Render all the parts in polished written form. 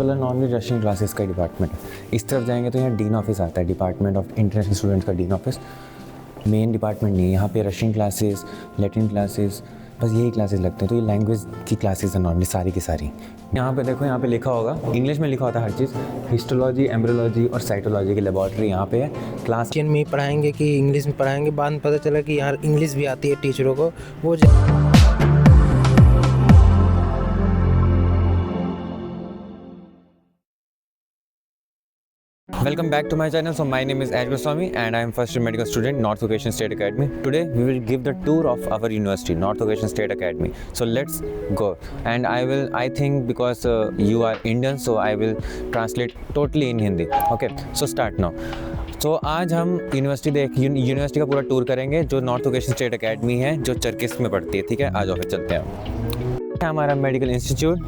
वाला normally Russian classes का department है। इस तरफ जाएंगे तो यहाँ डीन ऑफिस आता है, डिपार्टमेंट ऑफ इंटरनेशनल स्टूडेंट्स का डीन ऑफिस। मेन डिपार्टमेंट नहीं है यहाँ पे। रशियन क्लासेस, लैटिन क्लासेस, बस यही क्लासेस लगते हैं। तो ये लैंग्वेज की क्लासेस है नॉर्मली सारी की सारी। यहाँ पे देखो, यहाँ पे लिखा होगा, इंग्लिश में लिखा होता है हर चीज़। हिस्टोलॉजी, एम्ब्रियोलॉजी और साइटोलॉजी की लेबॉर्ट्री यहाँ पे है। क्लास रशियन में पढ़ाएंगे कि इंग्लिश में पढ़ाएंगे, बाद में पता चला कि यार इंग्लिश भी आती है टीचरों को। वो Welcome back to my channel. So my name is Ajay Goswami and I am first year medical student, North Vocational State Academy. Today we will give the tour of our university, North Vocational State Academy. So let's go. And I think because you are Indian, so I will translate totally in Hindi. Okay, so start now. तो आज हम university का पूरा tour करेंगे जो north vocational state academy है, जो चरकिस में पड़ती है। ठीक है, आ जाओ फिर चलते हैं। हमारा मेडिकल इंस्टीट्यूट,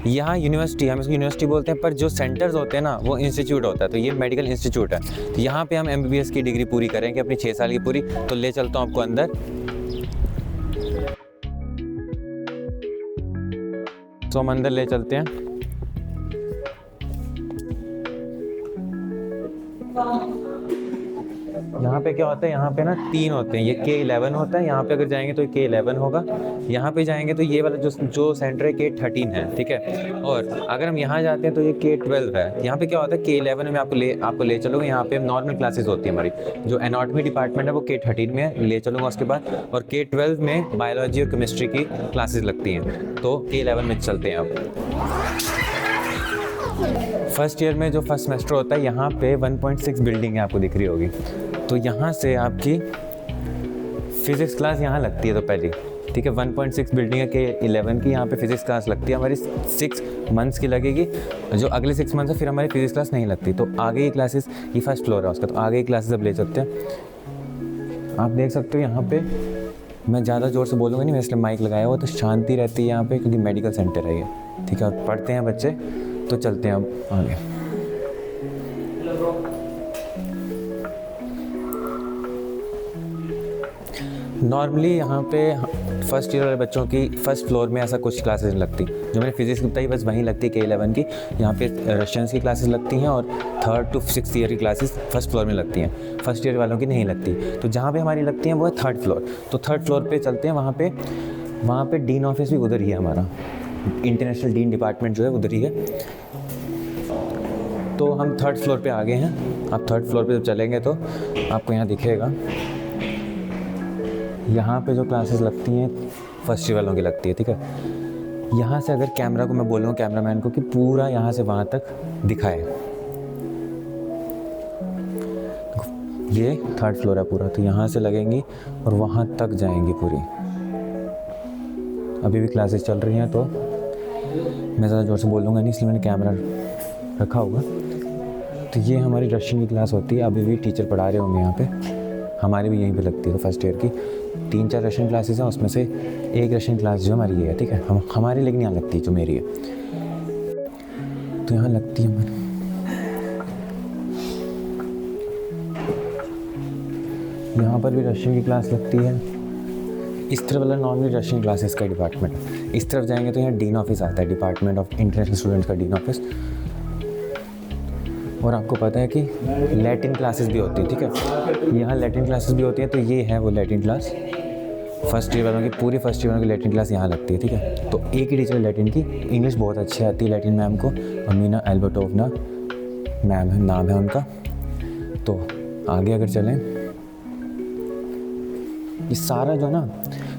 यहाँ यूनिवर्सिटी, हम इसको यूनिवर्सिटी बोलते हैं, पर जो सेंटर्स होते हैं ना वो इंस्टीट्यूट होता है। तो ये मेडिकल इंस्टीट्यूट है। तो यहाँ पे हम MBBS की डिग्री पूरी करेंगे अपनी 6 साल की पूरी। तो ले चलता हूँ आपको अंदर। तो हम अंदर ले चलते हैं। यहाँ पे क्या होता है, यहाँ पे ना 3 होते हैं। ये K11 होता है। यहाँ पे अगर जाएंगे तो K11 होगा। यहाँ पे जाएंगे तो ये वाला जो सेंटर है K13 है। ठीक है, और अगर हम यहाँ जाते हैं तो ये K12 है। यहाँ पे क्या होता है, K11 में आपको ले चलूँगा। यहाँ पे नॉर्मल क्लासेस होती है हमारी। जो एनाटॉमी डिपार्टमेंट है वो K13 में है, ले चलूँगा उसके बाद। और K12 में बायोलॉजी और केमिस्ट्री की क्लासेस लगती हैं। तो K11 में चलते हैं अब। फर्स्ट ईयर में जो फर्स्ट सेमेस्टर होता है, यहाँ पे 1.6 बिल्डिंग है, आपको दिख रही होगी। तो यहाँ से आपकी फिज़िक्स क्लास यहाँ लगती है। तो पहले ठीक है, 1.6 बिल्डिंग है K11 की। यहाँ पे फिज़िक्स क्लास लगती है हमारी 6 मंथ्स की लगेगी। जो अगले 6 मंथ्स है फिर हमारी फिज़िक्स क्लास नहीं लगती। तो आगे की क्लासेस, ये फर्स्ट फ्लोर है उसका, तो आगे की क्लासेस अब ले सकते हैं। आप देख सकते हो यहाँ पे मैं ज़्यादा ज़ोर से बोलूँगा नहीं, मैं इसलिए माइक लगाया हुआ, तो शांति रहती है यहाँ पे, क्योंकि मेडिकल सेंटर है ये। ठीक है, और पढ़ते हैं बच्चे। तो चलते हैं अब आगे। नॉर्मली यहाँ पे फर्स्ट ईयर वाले बच्चों की फर्स्ट फ्लोर में ऐसा कुछ क्लासेस लगती। जो मैंने फिजिक्स की बताई बस वहीं लगती है K11 की। यहाँ पे रशियंस की क्लासेस लगती हैं और 3rd to 6th ईयर की क्लासेस फर्स्ट फ्लोर में लगती हैं। फर्स्ट ईयर वालों की नहीं लगती। तो जहाँ पे हमारी लगती हैं वो है 3rd फ्लोर। तो 3rd फ्लोर पे चलते हैं। वहाँ पे डीन ऑफिस भी उधर ही है हमारा। इंटरनेशनल डीन डिपार्टमेंट जो है उधर ही है। तो हम 3rd फ्लोर पे आ गए हैं। आप 3rd फ्लोर पे जब चलेंगे तो आपको यहाँ दिखेगा, यहाँ पे जो क्लासेस लगती हैं फर्स्ट ईयर वालों की लगती है। ठीक है, यहाँ से अगर कैमरा को मैं बोलूँ, कैमरामैन को, कि पूरा यहाँ से वहाँ तक दिखाए। ये 3rd फ्लोर है पूरा। तो यहाँ से लगेंगी और वहाँ तक जाएंगी पूरी। अभी भी क्लासेस चल रही हैं, तो मैं ज़्यादा ज़ोर से बोलूँगा नहीं, इसलिए मैंने कैमरा रखा होगा। तो ये हमारी रशियन की क्लास होती है। अभी भी टीचर पढ़ा रहे होंगे यहाँ पे। हमारी भी यहीं पे लगती है। तो फर्स्ट ईयर की 3-4 रशियन क्लासेस हैं, उसमें से एक रशियन क्लास जो हमारी ये है। ठीक है, हमारी लेकिन यहाँ लगती है, जो मेरी है। तो यहाँ लगती है हमारी। यहाँ पर भी रशियन की क्लास लगती है। इस तरफ वाला नॉर्मली रशियन क्लासेस का डिपार्टमेंट है। इस तरफ जाएंगे तो यहाँ डीन ऑफिस आता है, डिपार्टमेंट ऑफ इंटरनेशनल स्टूडेंट्स का डीन ऑफिस। और आपको पता है कि लैटिन क्लासेस भी होती है। ठीक है, यहाँ लैटिन क्लासेस भी होती है। तो ये है वो लैटिन क्लास। फर्स्ट ईयर वालों की, पूरी फर्स्ट ईयर वालों की लैटिन क्लास यहाँ लगती है। ठीक है, तो एक ही टीचर लैटिन की। इंग्लिश बहुत अच्छी आती है लैटिन मैम को, अमीना एल्बर्टोवना मैम है, नाम है उनका। तो आगे अगर चलें, ये सारा जो ना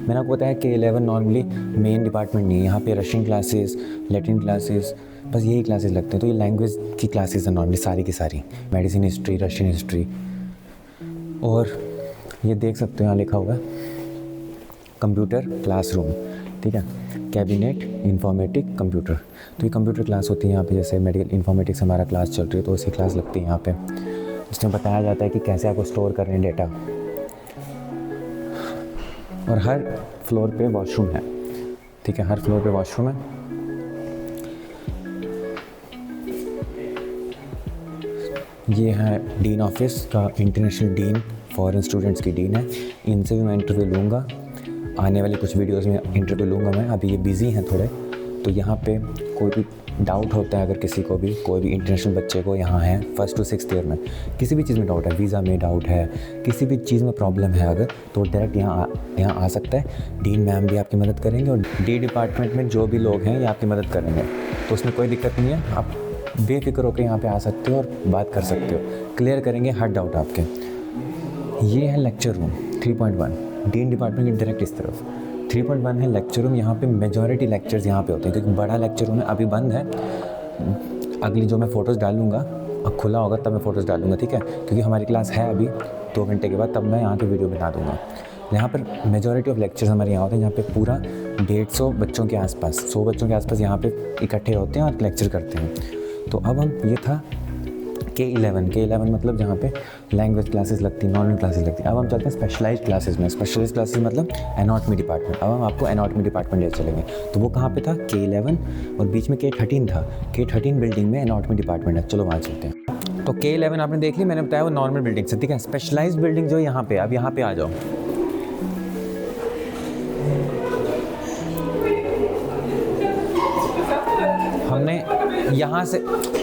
मैंने आपको बताया K11 नॉर्मली मेन डिपार्टमेंट नहीं है। यहाँ पे रशियन क्लासेस, लैटिन क्लासेस, बस यही क्लासेस लगते हैं। तो ये लैंग्वेज की क्लासेस हैं नॉर्मली सारी की सारी। Medicine history, Russian history. और ये देख सकते हो यहाँ लिखा हुआ है कंप्यूटर क्लासरूम। ठीक है, कैबिनेट इंफॉर्मेटिक कंप्यूटर। तो ये कंप्यूटर क्लास होती है यहाँ पे। जैसे मेडिकल इंफॉर्मेटिक्स हमारा क्लास चल रही है, तो उसी क्लास लगती है यहाँ पे, जिसमें बताया जाता है कि कैसे आपको स्टोर कर रहे हैं डेटा। और हर फ्लोर पे वॉशरूम है। ठीक है, हर फ्लोर पे वॉशरूम है। ये है डीन ऑफिस का, इंटरनेशनल डीन, फॉरेन स्टूडेंट्स की डीन है। इनसे भी मैं इंटरव्यू लूँगा, आने वाली कुछ वीडियोस में इंटरव्यू लूँगा मैं। अभी ये बिज़ी हैं थोड़े, तो यहाँ पे कोई भी डाउट होता है अगर किसी को भी, कोई भी इंटरनेशनल बच्चे को यहाँ है 1st to 6th ईयर में किसी भी चीज़ में डाउट है, वीज़ा में डाउट है, किसी भी चीज़ में प्रॉब्लम है अगर, तो डायरेक्ट यहाँ आ सकता है। डीन मैम भी आपकी मदद करेंगे और डी डिपार्टमेंट में जो भी लोग हैं ये आपकी मदद करेंगे, तो उसमें कोई दिक्कत नहीं है। आप बेफिक्र होकर यहाँ पे आ सकते हो और बात कर सकते हो, क्लियर करेंगे हर डाउट आपके। ये है लेक्चर रूम 3.1, डीन डिपार्टमेंट की डायरेक्ट इस तरफ 3.1 है लेक्चर रूम। यहाँ पे मेजॉरिटी लेक्चर्स यहाँ पे होते हैं, क्योंकि बड़ा लेक्चर रूम है, अभी बंद है। अगली जो मैं फ़ोटोज़ डालूँगा, अब खुला होगा तब मैं फ़ोटोज़ डालूँगा, ठीक है, क्योंकि हमारी क्लास है अभी 2 घंटे के बाद, तब मैं यहाँ की वीडियो बना दूँगा। यहाँ पर मेजॉरिटी ऑफ लेक्चर्स हमारे यहाँ होते हैं, यहाँ पे पूरा 150 बच्चों के आसपास, 100 बच्चों के आसपास यहाँ पे इकट्ठे होते हैं और लेक्चर करते हैं। तो अब हम, ये था K11 मतलब जहाँ पे लैंग्वेज क्लासेस लगती हैं, नॉर्मल क्लासेस लगती हैं। अब हम चलते हैं स्पेशलाइज्ड क्लासेस में। स्पेशलाइज्ड क्लासेस मतलब एनाटॉमी डिपार्टमेंट। अब हम आपको एनाटॉमी डिपार्टमेंट ले चलेंगे। तो वो कहाँ पे था? K11 और बीच में K13 था। K13 बिल्डिंग में एनाटॉमी डिपार्टमेंट है, चलो वहाँ चलते हैं। तो K11 आपने देख ली, मैंने बताया वो नॉर्मल बिल्डिंग से, ठीक है। स्पेशलाइज्ड बिल्डिंग जो यहाँ पे, अब यहाँ पे आ जाओ।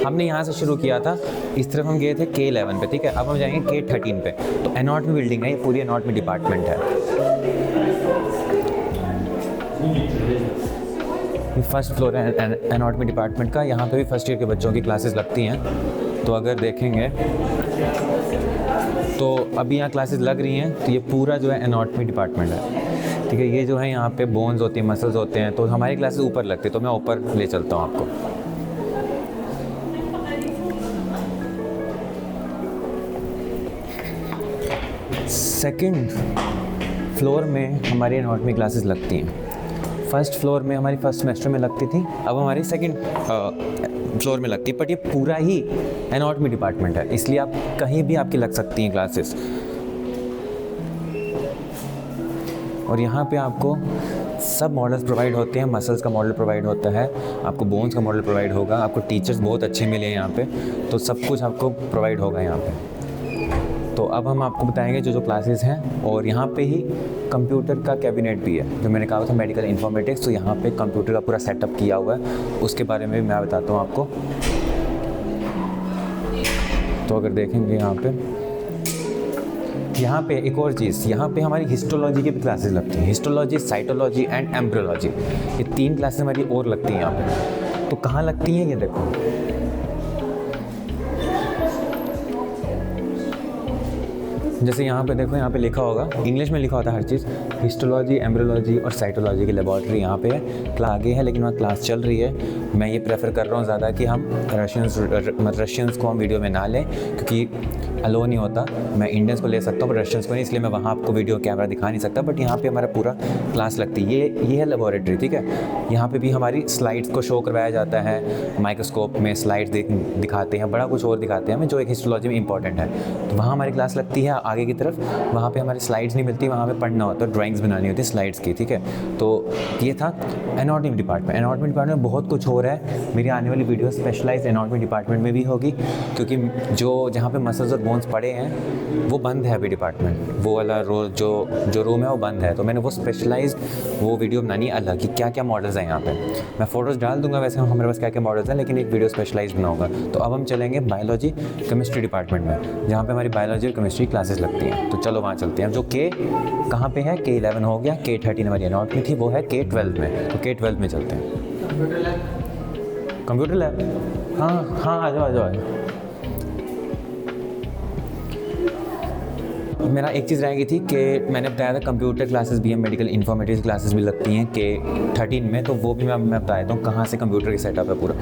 हमने यहाँ से शुरू किया था, इस तरफ हम गए थे K11 पे, ठीक है। अब हम जाएंगे K13 पे। तो एनाटॉमी बिल्डिंग है, ये पूरी एनाटॉमी डिपार्टमेंट है। ये फर्स्ट फ्लोर है एनाटॉमी डिपार्टमेंट का। यहाँ पे भी फर्स्ट ईयर के बच्चों की क्लासेस लगती हैं। तो अगर देखेंगे तो अभी यहाँ क्लासेस लग रही हैं। तो ये पूरा जो है एनाटॉमी डिपार्टमेंट है, ठीक है। ये जो है यहाँ पे बोन्स होती हैं, मसल्स होते हैं, तो हमारी क्लासेस ऊपर लगती है। तो मैं ऊपर ले चलता हूँ आपको। सेकंड फ्लोर में हमारी एनाटॉमी क्लासेस लगती हैं। फर्स्ट फ्लोर में हमारी फर्स्ट सेमेस्टर में लगती थी, अब हमारी सेकंड फ्लोर में लगती है। बट ये पूरा ही एनाटॉमी डिपार्टमेंट है, इसलिए आप कहीं भी आपकी लग सकती हैं क्लासेस। और यहाँ पे आपको सब मॉडल्स प्रोवाइड होते हैं। मसल्स का मॉडल प्रोवाइड होता है, आपको बोन्स का मॉडल प्रोवाइड होगा, आपको टीचर्स बहुत अच्छे मिले हैं यहाँ पे, तो सब कुछ आपको प्रोवाइड होगा यहाँ पे। तो अब हम आपको बताएंगे जो क्लासेस हैं। और यहाँ पे ही कंप्यूटर का कैबिनेट भी है, जो मैंने कहा था मेडिकल इन्फॉर्मेटिक्स। तो यहाँ पे कंप्यूटर का पूरा सेटअप किया हुआ है, उसके बारे में भी मैं बताता हूँ आपको। तो अगर देखेंगे यहाँ पे एक और चीज़, यहाँ पे हमारी हिस्टोलॉजी की भी क्लासेस लगती हैं। हिस्टोलॉजी, साइटोलॉजी एंड एम्ब्रियोलॉजी, ये 3 क्लासेस हमारी और लगती हैं यहाँ पे। तो कहाँ लगती हैं ये देखो, जैसे यहाँ पे देखो, यहाँ पे लिखा होगा, इंग्लिश में लिखा होता है हर चीज़। हिस्टोलॉजी, एम्ब्रियोलॉजी और साइटोलॉजी की लेबॉर्ट्री यहाँ पे है। आगे है लेकिन वहाँ क्लास चल रही है। मैं ये प्रेफर कर रहा हूँ ज़्यादा कि हम रशियंस को हम वीडियो में ना लें, क्योंकि अलो नहीं होता। मैं इंडियंस को ले सकता हूँ पर रशियंस को नहीं, इसलिए मैं वहाँ आपको वीडियो कैमरा दिखा नहीं सकता। बट यहाँ पे हमारा पूरा क्लास लगती है। ये है लेबॉरेटरी, ठीक है। यहाँ पे भी हमारी स्लाइड्स को शो करवाया जाता है, माइक्रोस्कोप में स्लाइड्स दिखाते हैं, बड़ा कुछ और दिखाते हैं हमें, जो एक हिस्टोलॉजी में इंपॉर्टेंट है। तो वहाँ हमारी क्लास लगती है आगे की तरफ। वहाँ पे हमारी स्लाइड्स नहीं मिलती, वहाँ पे पढ़ना होता है, ड्राइंग्स बनानी होती है स्लाइड्स की, ठीक है। तो ये था एनाटॉमी डिपार्टमेंट। एनाटॉमी डिपार्टमेंट में बहुत कुछ हो रहा है। मेरी आने वाली वीडियो स्पेशलाइज्ड एनाटॉमी डिपार्टमेंट में भी होगी, क्योंकि जहाँ पे मसल्स और बोन्स पड़े हैं वो बंद है अभी डिपार्टमेंट, वो वाला जो रूम है वो बंद है। तो मैंने वो स्पेशलाइज्ड वो वीडियो बनानी है अलग, कि क्या क्या मॉडल्स हैं यहाँ पे। मैं फ़ोटोज़ डाल दूंगा वैसे हमारे पास क्या क्या मॉडल्स हैं, लेकिन एक वीडियो स्पेशलाइज्ड बनाऊंगा। तो अब हम चलेंगे बायोलॉजी केमिस्ट्री डिपार्टमेंट में, जहाँ पे हमारी बायोलॉजी और केमिस्ट्री क्लासेस लगती हैं। तो चलो वहाँ चलते हैं। जो कहाँ पे है, K11 हो गया, K13 हमारी एनाटॉमी थी, वो है K12 में। तो K12 में चलते हैं। कंप्यूटर लैब, हाँ आ जाओ। मेरा एक चीज़ रहेगी थी कि मैंने बताया था कंप्यूटर क्लासेस भी हैं, मेडिकल इन्फॉर्मेटिक्स क्लासेस भी लगती हैं K13 में। तो वो भी मैं बता देता हूँ कहाँ से कंप्यूटर की सेटअप है पूरा।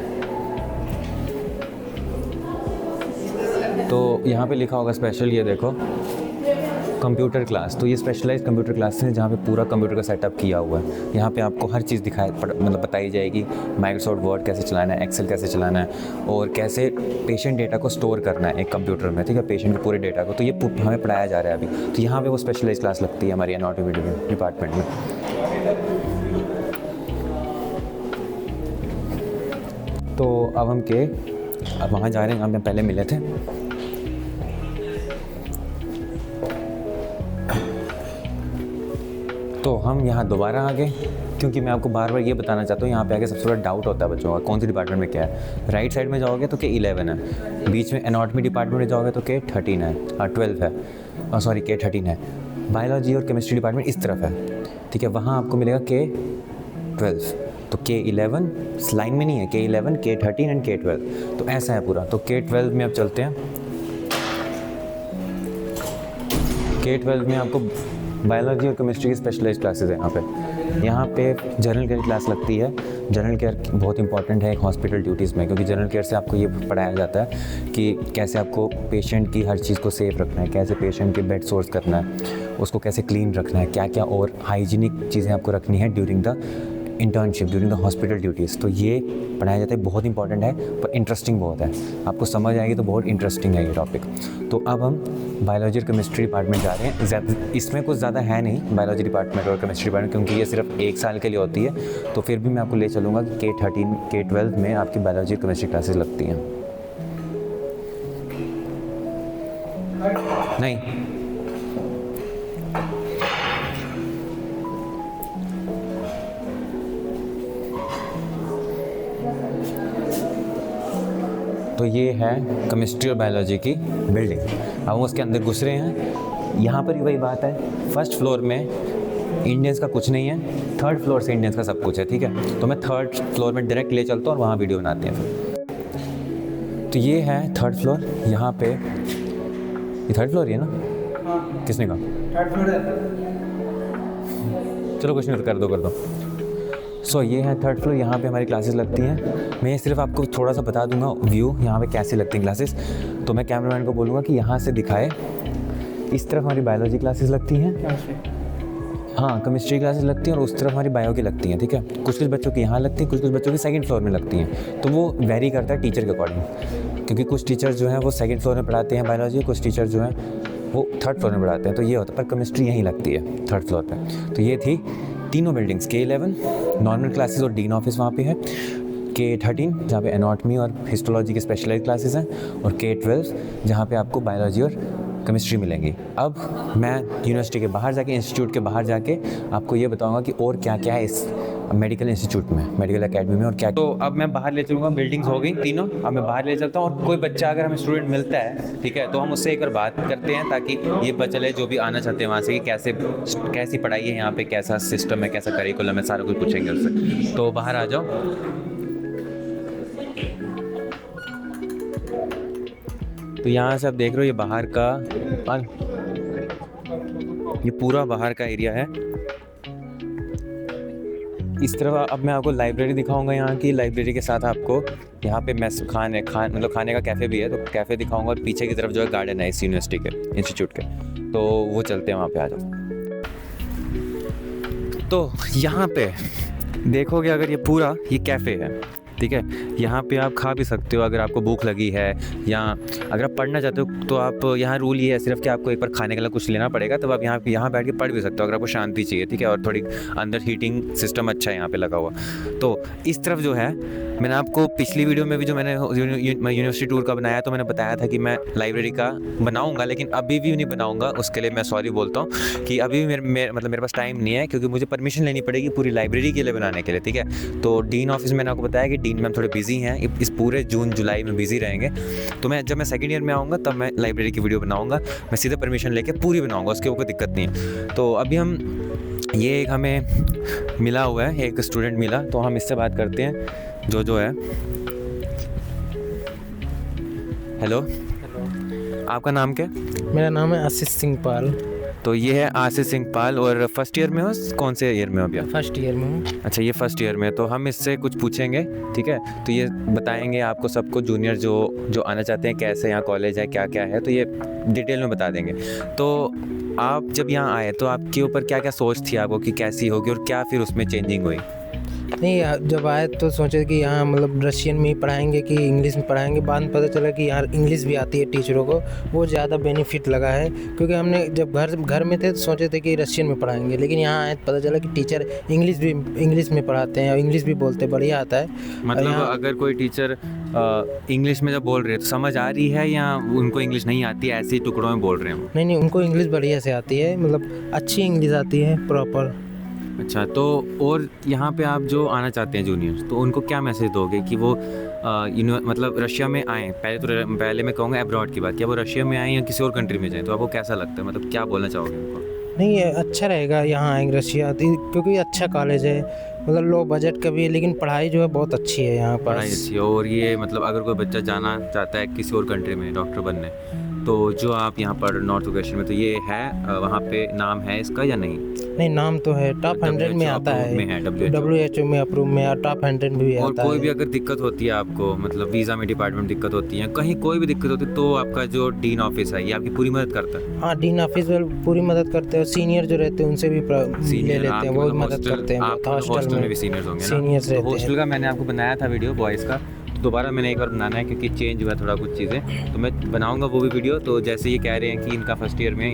तो यहाँ पे लिखा होगा स्पेशल, ये देखो कंप्यूटर क्लास। तो ये स्पेशलाइज्ड कंप्यूटर क्लास है जहाँ पे पूरा कंप्यूटर का सेटअप किया हुआ है। यहाँ पे आपको हर चीज़ मतलब बताई जाएगी। माइक्रोसॉफ्ट वर्ड कैसे चलाना है, एक्सेल कैसे चलाना है, और कैसे पेशेंट डेटा को स्टोर करना है एक कंप्यूटर में, ठीक है, पेशेंट के पूरे डेटा को। तो ये हमें पढ़ाया जा रहा है अभी। तो यहाँ पे वो स्पेशलाइज्ड क्लास लगती है हमारी एनाटॉमी डिपार्टमेंट में। तो अब हम वहाँ जा रहे हैं, हम पहले मिले थे। तो हम यहाँ दोबारा आ गए क्योंकि मैं आपको बार बार ये बताना चाहता हूँ, यहाँ पे आके सबसे बड़ा डाउट होता है बच्चों का कौन सी डिपार्टमेंट में क्या है। राइट साइड में जाओगे तो K11 है, बीच में एनाटॉमी डिपार्टमेंट में जाओगे तो K13 है और 12 है, सॉरी K13 है। बायोलॉजी और केमिस्ट्री डिपार्टमेंट इस तरफ है, ठीक है, वहाँ आपको मिलेगा K12। तो K11 इस लाइन में नहीं है, K11, K13 एंड K12, तो ऐसा है पूरा। तो K12 में अब चलते हैं। K12 में आपको बायोलॉजी और केमिस्ट्री की स्पेशलाइज्ड क्लासेस है। यहाँ पे जनरल केयर क्लास लगती है। जनरल केयर बहुत इंपॉर्टेंट है एक हॉस्पिटल ड्यूटीज़ में, क्योंकि जनरल केयर से आपको ये पढ़ाया जाता है कि कैसे आपको पेशेंट की हर चीज़ को सेफ रखना है, कैसे पेशेंट के बेड सोर्स करना है, उसको कैसे क्लीन रखना है, क्या क्या और हाइजीनिक चीज़ें आपको रखनी है during the internship, during the hospital duties. तो ये पढ़ाया जाता है, बहुत इंपॉर्टेंट है पर इंटरेस्टिंग बहुत है, आपको समझ आएगी तो बहुत इंटरेस्टिंग है ये टॉपिक। तो अब हम बायोलॉजी और केमिस्ट्री डिपार्टमेंट जा रहे हैं। इसमें कुछ ज़्यादा है नहीं बायोलॉजी डिपार्टमेंट और केमिस्ट्री डिपार्टमेंट, क्योंकि ये सिर्फ 1 साल के लिए होती है। तो फिर भी मैं आपको ले चलूँगा कि K13 K12 में आपकी बायोलॉजी और केमिस्ट्री क्लासेस लगती हैं। नहीं, तो ये है केमिस्ट्री और बायोलॉजी की बिल्डिंग। अब हम उसके अंदर घुस रहे हैं। यहाँ पर भी वही बात है, फर्स्ट फ्लोर में इंडियंस का कुछ नहीं है, थर्ड फ्लोर से इंडियंस का सब कुछ है, ठीक है। तो मैं थर्ड फ्लोर में डायरेक्ट ले चलता हूँ और वहाँ वीडियो बनाते हैं फिर। तो ये है थर्ड फ्लोर। यहाँ पे ये थर्ड फ्लोर ही है ना? किसने कहा थर्ड फ्लोर है? चलो कुछ नहीं, कर दो। सो ये है थर्ड फ्लोर, यहाँ पे हमारी क्लासेस लगती हैं। मैं सिर्फ आपको थोड़ा सा बता दूंगा व्यू यहाँ पे कैसे लगती हैं क्लासेस। तो मैं कैमरामैन को बोलूँगा कि यहाँ से दिखाए। इस तरफ हमारी बायोलॉजी क्लासेस लगती हैं, हाँ केमिस्ट्री क्लासेस लगती हैं, और उस तरफ हमारी बायो की लगती हैं, ठीक है। कुछ बच्चों की यहाँ लगती हैं, कुछ बच्चों की सेकंड फ्लोर में लगती हैं। तो वो वेरी करता है टीचर के अकॉर्डिंग, क्योंकि कुछ टीचर जो हैं वो सेकंड फ्लोर में पढ़ाते हैं बायोलॉजी, कुछ टीचर जो हैं वो थर्ड फ्लोर में पढ़ाते हैं। तो ये होता है, पर केमिस्ट्री यहीं लगती है थर्ड फ्लोर पर। तो ये थी तीनों बिल्डिंग्स। K11 नॉर्मल क्लासेस और डीन ऑफिस वहाँ पे है, K13 जहाँ पे एनाटॉमी और हिस्टोलॉजी के स्पेशलाइज्ड क्लासेस हैं, और K12 जहाँ पे आपको बायोलॉजी और केमिस्ट्री मिलेंगी। अब मैं यूनिवर्सिटी के बाहर जाके, इंस्टीट्यूट के बाहर जाके आपको ये बताऊंगा कि और क्या क्या है इस मेडिकल इंस्टीट्यूट में, मेडिकल एकेडमी में, और क्या। तो अब मैं बाहर ले चलूँगा, बिल्डिंग्स हो गई तीनों, अब मैं बाहर ले चलता हूँ। और कोई बच्चा अगर हमें स्टूडेंट मिलता है, ठीक है, तो हम उससे एक बार बात करते हैं ताकि ये पता चले जो भी आना चाहते हैं वहाँ से कि कैसी पढ़ाई है यहाँ पे, कैसा सिस्टम है, कैसा करिकुलम है, सारा कुछ पूछेंगे उससे। तो बाहर आ जाओ। तो यहाँ से आप देख रहे हो ये बाहर का, ये पूरा बाहर का एरिया है। इस तरह अब मैं आपको लाइब्रेरी दिखाऊंगा। यहाँ की लाइब्रेरी के साथ आपको यहाँ पे मतलब खाने का कैफ़े भी है, तो कैफ़े दिखाऊंगा। और पीछे की तरफ जो है गार्डन है इस यूनिवर्सिटी के, इंस्टीट्यूट के, तो वो चलते हैं वहाँ पे, आ जाओ। तो यहाँ पे देखोगे अगर ये पूरा ये कैफ़े है, ठीक है, यहाँ पे आप खा भी सकते हो अगर आपको भूख लगी है, या अगर आप पढ़ना चाहते हो तो आप, यहाँ रूल ये है सिर्फ कि आपको एक बार खाने के लिए कुछ लेना पड़ेगा, तब आप यहाँ बैठ के पढ़ भी सकते हो अगर आपको शांति चाहिए, ठीक है। और थोड़ी अंदर हीटिंग सिस्टम अच्छा है यहाँ पे लगा हुआ। तो इस तरफ जो है, मैंने आपको पिछली वीडियो में भी जो मैंने यूनिवर्सिटी टूर का बनाया, तो मैंने बताया था कि मैं लाइब्रेरी का बनाऊँगा, लेकिन अभी भी नहीं बनाऊँगा। उसके लिए मैं सॉरी बोलता हूँ कि अभी भी मेरे पास टाइम नहीं है, क्योंकि मुझे परमिशन लेनी पड़ेगी पूरी लाइब्रेरी के लिए बनाने के लिए, ठीक है। तो डीन ऑफिस मैंने आपको बताया कि डीन मैम थोड़े बिजी हैं, इस पूरे जून जुलाई में बिजी रहेंगे। तो जब मैं सेकंड ईयर में आऊँगा तब मैं लाइब्रेरी की वीडियो बनाऊँगा, मैं सीधे परमिशन लेके पूरी बनाऊँगा, उसके कोई दिक्कत नहीं है। तो अभी ये एक हमें मिला हुआ है, एक स्टूडेंट मिला, तो हम इससे बात करते हैं। जो है, हेलो, आपका नाम क्या? मेरा नाम है आशीष सिंह पाल। तो ये है आशीष सिंह पाल, और फर्स्ट ईयर में हो? कौन से ईयर में हो अभी? फर्स्ट ईयर में हूँ। अच्छा, ये फर्स्ट ईयर में। तो हम इससे कुछ पूछेंगे, ठीक है। तो ये बताएंगे आपको सबको, जूनियर जो आना चाहते हैं, कैसे यहाँ कॉलेज है, क्या क्या है, तो ये डिटेल में बता देंगे। तो आप जब यहाँ आए तो आपके ऊपर क्या क्या सोच थी आपको कि कैसी होगी, और क्या फिर उसमें चेंजिंग हुई? नहीं, जब आए तो सोचे कि यहाँ मतलब रशियन में ही पढ़ाएंगे कि इंग्लिश में पढ़ाएंगे। बाद में पता चला कि यहाँ इंग्लिश भी आती है टीचरों को, वो ज़्यादा बेनिफिट लगा है। क्योंकि हमने जब घर में थे तो सोचे थे कि रशियन में पढ़ाएंगे, लेकिन यहाँ आए तो पता चला कि टीचर इंग्लिश में पढ़ाते हैं और इंग्लिश भी बोलते बढ़िया आता है। मतलब अगर कोई टीचर इंग्लिश में जब बोल रहे हैं तो समझ आ रही है, या उनको इंग्लिश नहीं आती है, ऐसे ही टुकड़ों में बोल रहे हैं? नहीं, उनको इंग्लिश बढ़िया से आती है, मतलब अच्छी इंग्लिश आती है, प्रॉपर। अच्छा, तो और यहाँ पे आप जो आना चाहते हैं जूनियर्स, तो उनको क्या मैसेज दोगे कि वो मतलब रशिया में आएँ? पहले मैं कहूँगा अब्रॉड की बात, क्या वो रशिया में आएँ या किसी और कंट्री में जाएँ? तो आपको कैसा लगता है, मतलब क्या बोलना चाहोगे उनको? नहीं, ये अच्छा रहेगा यहाँ आएंगे रशिया, क्योंकि अच्छा कॉलेज है, मतलब लो बजट का भी है, लेकिन पढ़ाई जो है बहुत अच्छी है यहाँ पढ़ाई पास। अच्छी है, और ये मतलब अगर कोई बच्चा जाना चाहता है किसी और कंट्री में डॉक्टर बनने, तो जो आप यहाँ पर नॉर्थ लोकेशन में, तो ये है वहाँ पे नाम है इसका या नहीं? नहीं, नाम तो है, टॉप 100 में WHO आता अप्रूव है, में है, WHO। WHO में अप्रूव में, और टॉप 100 में भी और आता कोई भी है। अगर दिक्कत होती है आपको, मतलब वीज़ा में डिपार्टमेंट दिक्कत होती है, कहीं कोई भी दिक्कत होती है, तो आपका जो डीन ऑफिस है ये आपकी पूरी मदद करता है। हाँ, डीन ऑफिस वाले पूरी मदद करते हैं, सीनियर जो रहते हैं उनसे भी ले लेते हैं, वो भी मदद करते हैं बहुत। हॉस्टल में भी सीनियर्स होंगे ना? सीनियर्स तो रहते हॉस्टल हैं। का मैंने आपको बनाया था वीडियो बॉयज़ का, तो दोबारा मैंने एक बार बनाना है क्योंकि चेंज हुआ थोड़ा कुछ चीज़ें, तो मैं बनाऊंगा वो भी वीडियो। तो जैसे ये कह रहे हैं कि इनका फर्स्ट ईयर में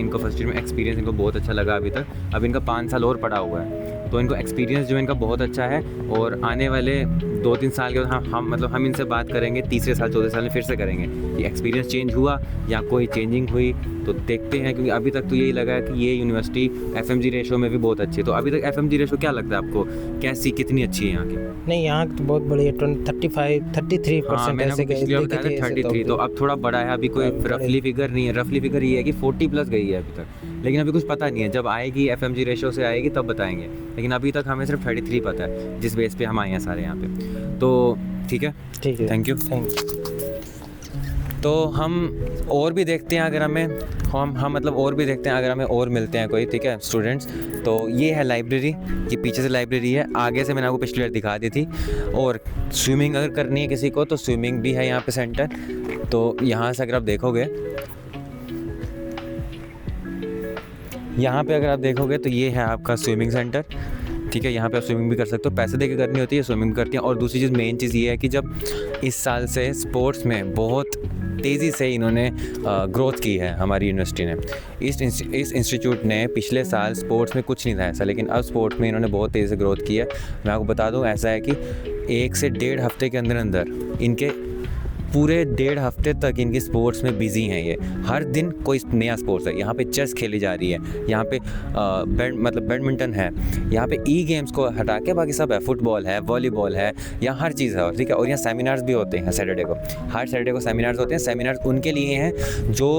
एक्सपीरियंस इनको बहुत अच्छा लगा अभी तक, अब इनका 5 साल और पड़ा हुआ है, तो इनको एक्सपीरियंस जो इनका बहुत अच्छा है, और आने वाले 2-3 साल के बाद हम इनसे बात करेंगे, तीसरे साल चौथे साल में फिर से करेंगे कि एक्सपीरियंस चेंज हुआ या कोई चेंजिंग हुई, तो देखते हैं। क्योंकि अभी तक तो यही लगा है कि ये यूनिवर्सिटी FMG रेशो में भी बहुत अच्छी है। तो अभी तक FMG रेशो क्या लगता है आपको, कैसी कितनी अच्छी है यहाँ की? नहीं, यहाँ तो बहुत बढ़िया, 33% मैंने ऐसे आपको पिछली बार देखी बताया थी था ऐसे 33, तो अब थोड़ा बड़ा है, अभी कोई अब बड़े- रफली फिगर नहीं है। रफली फिगर ये है कि 40 प्लस गई है अभी तक, लेकिन अभी कुछ पता नहीं है, जब आएगी FMG रेशो से आएगी तब बताएंगे, लेकिन अभी तक हमें सिर्फ 33 पता है, जिस बेस पे हम आए हैं सारे यहाँ पे। तो ठीक है, ठीक है, थैंक यू। Thank you. तो हम और भी देखते हैं अगर हम मतलब और भी देखते हैं अगर हमें और मिलते हैं कोई, ठीक है स्टूडेंट्स। तो ये है लाइब्रेरी, ये पीछे से लाइब्रेरी है, आगे से मैंने आपको पिछली बार दिखा दी थी। और स्विमिंग अगर करनी है किसी को तो स्विमिंग भी है यहाँ पे सेंटर। तो यहाँ से अगर आप देखोगे, यहाँ पे अगर आप देखोगे तो ये है आपका स्विमिंग सेंटर, ठीक है। यहाँ पे आप स्विमिंग भी कर सकते हो, पैसे दे के करनी होती है, स्विमिंग करती हैं। और दूसरी चीज़, मेन चीज़ ये है कि जब इस साल से स्पोर्ट्स में बहुत तेज़ी से इन्होंने ग्रोथ की है हमारी यूनिवर्सिटी ने। इस इंस्टीट्यूट ने पिछले साल स्पोर्ट्स में कुछ नहीं था ऐसा, लेकिन अब स्पोर्ट्स में इन्होंने बहुत तेज़ी से ग्रोथ की है। मैं आपको बता दूँ, ऐसा है कि 1 से 1.5 हफ्ते के अंदर इनके पूरे 1.5 हफ्ते तक इनकी स्पोर्ट्स में बिजी हैं ये। हर दिन कोई नया स्पोर्ट्स है। यहाँ पे चेस खेली जा रही है, यहाँ पे बैडमिंटन है, यहाँ पे ई गेम्स को हटा के बाकी सब है, फुटबॉल है, वॉलीबॉल है, यहाँ हर चीज़ है, ठीक है। और यहाँ सेमिनार्स भी होते हैं सैटरडे को, हर सैटरडे को सेमिनार्स होते हैं। सेमिनार्स उनके लिए हैं जो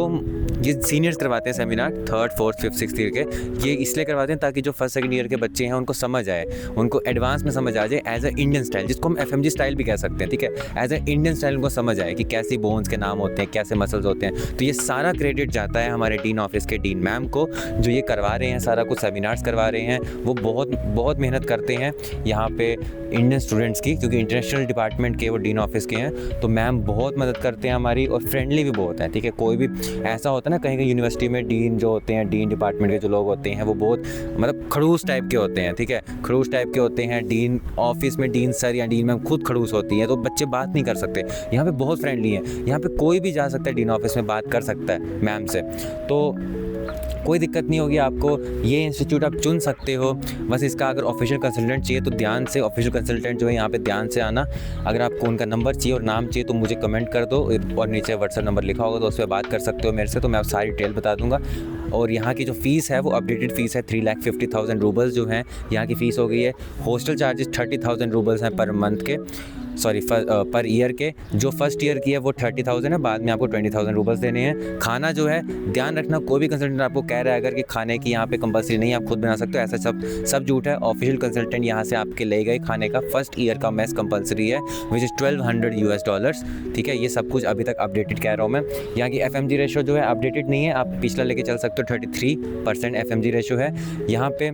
ये सीनियर्स करवाते हैं seminar, 3rd 4th 5th 6th year के। ये इसलिए करवाते हैं ताकि जो 1st 2nd ईयर के बच्चे हैं उनको समझ आए, उनको एडवांस में समझ आ जाए एज अ इंडियन स्टाइल, जिसको हम FMG स्टाइल भी कह सकते हैं, ठीक है। एज अ इंडियन स्टाइल उनको समझ आए कि कैसी बोन्स के नाम होते हैं, कैसे मसल्स होते हैं। तो ये सारा क्रेडिट जाता है हमारे डीन ऑफिस के डीन मैम को, जो ये करवा रहे हैं, सारा कुछ सेमिनार्स करवा रहे हैं। वो बहुत मेहनत करते हैं यहाँ पे इंडियन स्टूडेंट्स की, क्योंकि इंटरनेशनल डिपार्टमेंट के वो डीन ऑफिस के हैं। तो मैम बहुत मदद करते हैं हमारी, और फ्रेंडली भी बहुत हैं, ठीक है। कोई भी ऐसा होता है ना, कहीं यूनिवर्सिटी में डीन जो होते हैं, डीन डिपार्टमेंट के जो लोग होते हैं, वो बहुत मतलब खड़ूस टाइप के होते हैं, ठीक है। खड़ूस टाइप के होते हैं। डीन ऑफिस में डीन सर या डीन मैम खुद खड़ूस होती हैं, तो बच्चे बात नहीं कर सकते। यहाँ पे बहुत फ्रेंडली हैं, यहाँ पे कोई भी जा सकता है डीन ऑफिस में बात कर सकता है मैम से, तो कोई दिक्कत नहीं होगी आपको। ये इंस्टीट्यूट आप चुन सकते हो। बस इसका अगर ऑफिशियल कंसल्टेंट चाहिए तो ध्यान से, ऑफिशियल कंसल्टेंट जो है यहाँ पे ध्यान से आना। अगर आपको उनका नंबर चाहिए और नाम चाहिए तो मुझे कमेंट कर दो, और नीचे व्हाट्सएप नंबर लिखा होगा तो उस पर बात कर सकते हो मेरे से, तो मैं सारी डिटेल बता दूंगा। और यहाँ की जो फ़ीस है वो अपडेटेड फ़ीस है, 3,50,000 रूबल्स जो हैं यहाँ की फ़ीस हो गई है। हॉस्टल चार्जेस 30,000 रूबल्स हैं पर मंथ के, सॉरी पर ईयर के। जो फर्स्ट ईयर की है वो 30,000 है, बाद में आपको 20,000 रूबल्स देने हैं। खाना जो है, ध्यान रखना, कोई भी कंसल्टेंट आपको कह रहा है अगर कि खाने की यहाँ पे कंपलसरी नहीं है, आप खुद बना सकते हो, ऐसा सब झूठ है। ऑफिशियल कंसल्टेंट यहाँ से आपके ले गए खाने का। फर्स्ट ईयर का मेस कंपलसरी है, विच इज़ $1,200, ठीक है। ये सब कुछ अभी तक अपडेटेड कह रहा हूँ मैं। यहाँ की FMG रेशो जो है अपडेटेड नहीं है, आप पिछला लेके चल सकते हो। 33% FMG रेशो है यहाँ पे।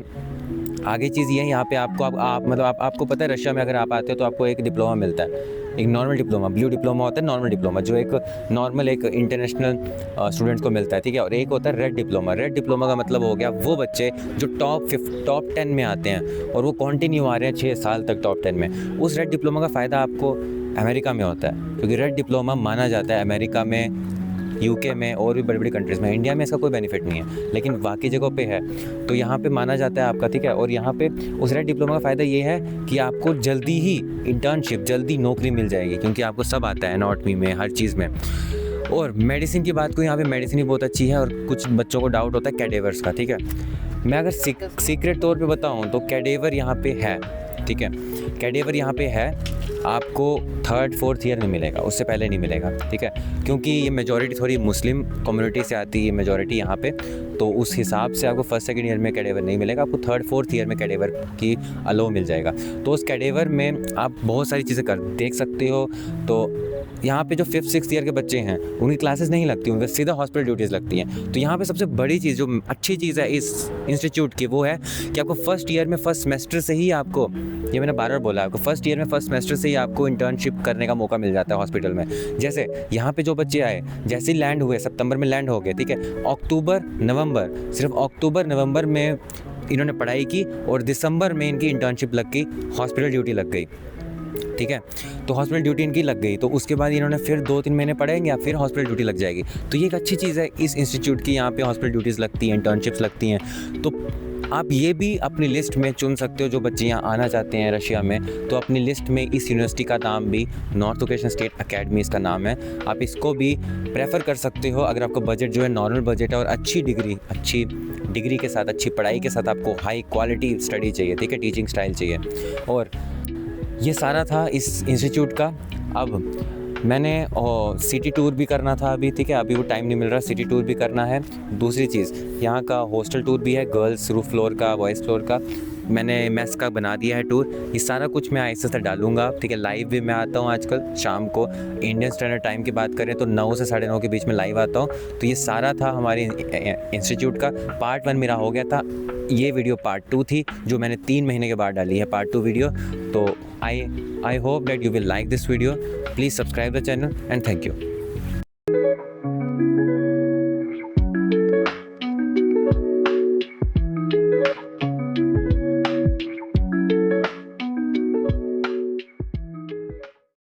आगे चीज़ ये है, यहाँ पे आपको आपको पता है रशिया में अगर आप आते हो तो आपको एक डिप्लोमा मिलता है, एक नॉर्मल डिप्लोमा, ब्लू डिप्लोमा होता है, नॉर्मल डिप्लोमा जो एक नॉर्मल एक इंटरनेशनल स्टूडेंट्स को मिलता है, ठीक है। और एक होता है रेड डिप्लोमा। रेड डिप्लोमा का मतलब हो गया वो बच्चे जो टॉप 10 में आते हैं और वो कंटिन्यू आ रहे हैं 6 साल तक टॉप 10 में। उस रेड डिप्लोमा का फ़ायदा आपको अमेरिका में होता है, क्योंकि रेड डिप्लोमा माना जाता है अमेरिका में, UK में और भी बड़ी बड़ी कंट्रीज़ में। इंडिया में इसका कोई बेनिफिट नहीं है, लेकिन बाकी जगहों पे है, तो यहाँ पे माना जाता है आपका, ठीक है। और यहाँ पे उस रेड डिप्लोमा का फ़ायदा ये है कि आपको जल्दी ही इंटर्नशिप, जल्दी नौकरी मिल जाएगी, क्योंकि आपको सब आता है एनाटॉमी में, हर चीज़ में। और मेडिसिन की बात को, यहाँ पे मेडिसिन भी बहुत अच्छी है। और कुछ बच्चों को डाउट होता है कैडेवर्स का, ठीक है। मैं अगर सीक्रेट तौर पे बताऊं तो कैडेवर यहाँ पे है, ठीक है, कैडेवर यहाँ पे है, आपको 3rd 4th ईयर में मिलेगा, उससे पहले नहीं मिलेगा, ठीक है, क्योंकि ये मेजॉरिटी थोड़ी मुस्लिम कम्युनिटी से आती है मेजॉरिटी यहाँ पे, तो उस हिसाब से आपको 1st 2nd ईयर में कैडेवर नहीं मिलेगा, आपको 3rd 4th ईयर में कैडेवर की अलो मिल जाएगा। तो उस कैडेवर में आप बहुत सारी चीज़ें कर देख सकते हो। तो यहाँ पे जो 5th 6th ईयर के बच्चे हैं उनकी क्लासेस नहीं लगती, उनका सीधा हॉस्पिटल ड्यूटीज़ लगती हैं। तो यहाँ पे सबसे बड़ी चीज़ जो अच्छी चीज़ है इस इंस्टीट्यूट की वो है कि आपको 1st ईयर में 1st सेमेस्टर से ही आपको, ये मैंने बार बार बोला, आपको 1st ईयर में 1st सेमेस्टर से ही आपको इंटर्नशिप करने का मौका मिल जाता है हॉस्पिटल में। जैसे यहाँ पे जो बच्चे आए, जैसे ही लैंड हुए, सितंबर में लैंड हो गए, ठीक है, अक्टूबर नवंबर, सिर्फ अक्टूबर नवंबर में इन्होंने पढ़ाई की और दिसंबर में इनकी इंटर्नशिप लग गई, हॉस्पिटल ड्यूटी लग गई, ठीक है। तो हॉस्पिटल ड्यूटी इनकी लग गई, तो उसके बाद इन्होंने फिर 2-3 महीने पढ़ेंगे या फिर हॉस्पिटल ड्यूटी लग जाएगी। तो ये एक अच्छी चीज़ है इस इंस्टीट्यूट की, यहाँ पे हॉस्पिटल ड्यूटीज़ लगती हैं, इंटर्नशिप्स लगती हैं। तो आप ये भी अपनी लिस्ट में चुन सकते हो, जो बच्चे यहाँ आना चाहते हैं रशिया में, तो अपनी लिस्ट में इस यूनिवर्सिटी का नाम भी, नॉर्थ वोकेशनल स्टेट अकेडमी इसका नाम है, आप इसको भी प्रेफर कर सकते हो अगर आपका बजट जो है नॉर्मल बजट है और अच्छी डिग्री के साथ, अच्छी पढ़ाई के साथ आपको हाई क्वालिटी स्टडी चाहिए, ठीक है, टीचिंग स्टाइल चाहिए। और ये सारा था इस इंस्टीट्यूट का। अब मैंने सिटी टूर भी करना था अभी, ठीक है, अभी वो टाइम नहीं मिल रहा, सिटी टूर भी करना है। दूसरी चीज़, यहाँ का हॉस्टल टूर भी है, गर्ल्स रूफ फ्लोर का, बॉयज़ फ्लोर का, मैंने मेस का बना दिया है टूर। ये सारा कुछ मैं आहिस्ते से डालूंगा, ठीक है। लाइव भी मैं आता हूँ आजकल शाम को, इंडियन स्टैंडर्ड टाइम की बात करें तो 9 से 9:30 के बीच में लाइव आता हूँ। तो ये सारा था हमारे इंस्टीट्यूट का। पार्ट 1 मेरा हो गया था, ये वीडियो पार्ट 2 थी जो मैंने 3 महीने के बाद डाली है, पार्ट 2 वीडियो। तो I hope that you will like this video. Please subscribe the channel and thank you.